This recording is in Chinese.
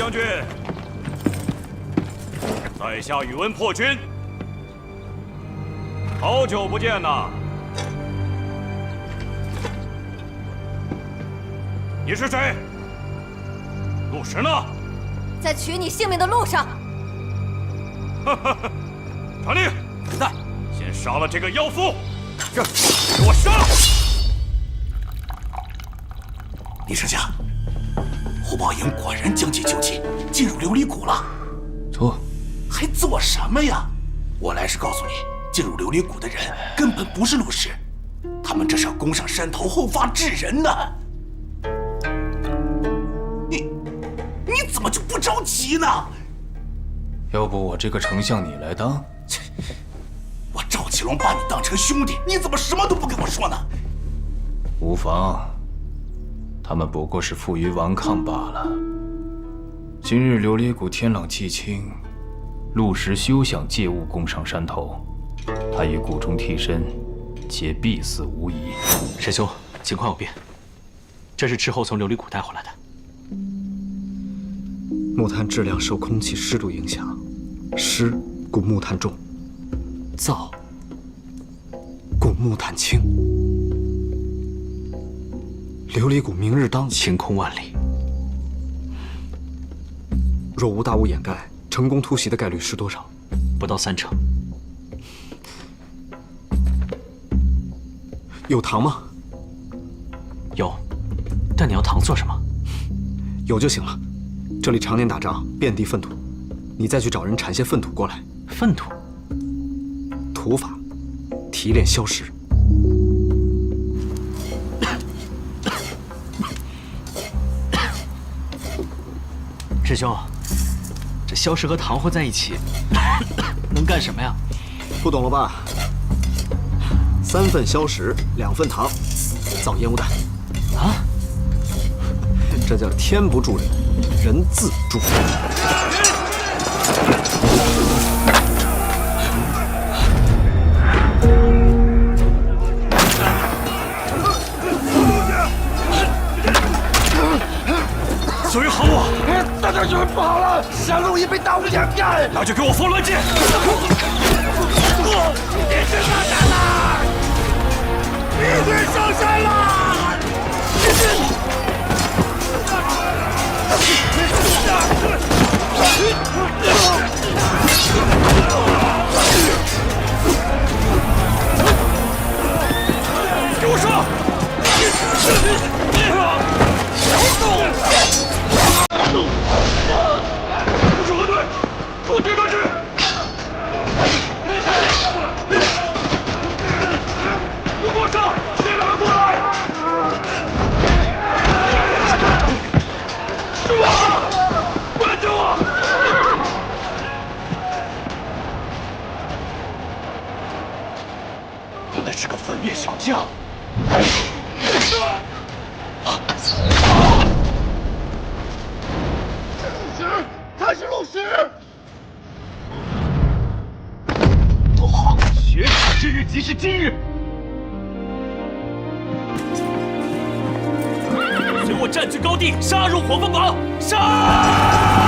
将军，在下宇文破军，好久不见呐！你是谁？陆石呢？在取你性命的路上。传令，在，先杀了这个妖妇！是，给我杀！李丞相，虎豹营果然将计就计，进入琉璃谷了。坐。还做什么呀？我来是告诉你，进入琉璃谷的人根本不是陆氏，他们这是要攻上山头后发制人呢。你怎么就不着急呢？要不我这个丞相你来当？我赵启龙把你当成兄弟，你怎么什么都不跟我说呢？无妨，他们不过是负隅顽抗罢了。今日琉璃谷天朗气清，陆石休想借物攻上山头，他与谷中替身，皆必死无疑。师兄，情况有变，这是斥候从琉璃谷带回来的。木炭质量受空气湿度影响，湿故木炭重，燥故木炭轻。琉璃谷明日当晴空万里。若无大雾掩盖，成功突袭的概率是多少？不到30%。有糖吗？有，但你要糖做什么？有就行了。这里常年打仗，遍地粪土，你再去找人铲些粪土过来。粪土？土法提炼硝石。师兄，这硝石和糖混在一起，能干什么呀？不懂了吧？3份硝石，2份糖，造烟雾弹。啊？这叫天不助人，人自助。小云喊我，大将军不好了，山路已被大雾掩盖。那就给我封乱箭！敌军大战了，敌军上山了！给我上！不是河队，出敌断之！给我上！别让他过来！救我！快救我！原来是个粉面小将。他是陆石！不好，雪海之日即是今日！随我占据高地，杀入火凤榜！杀！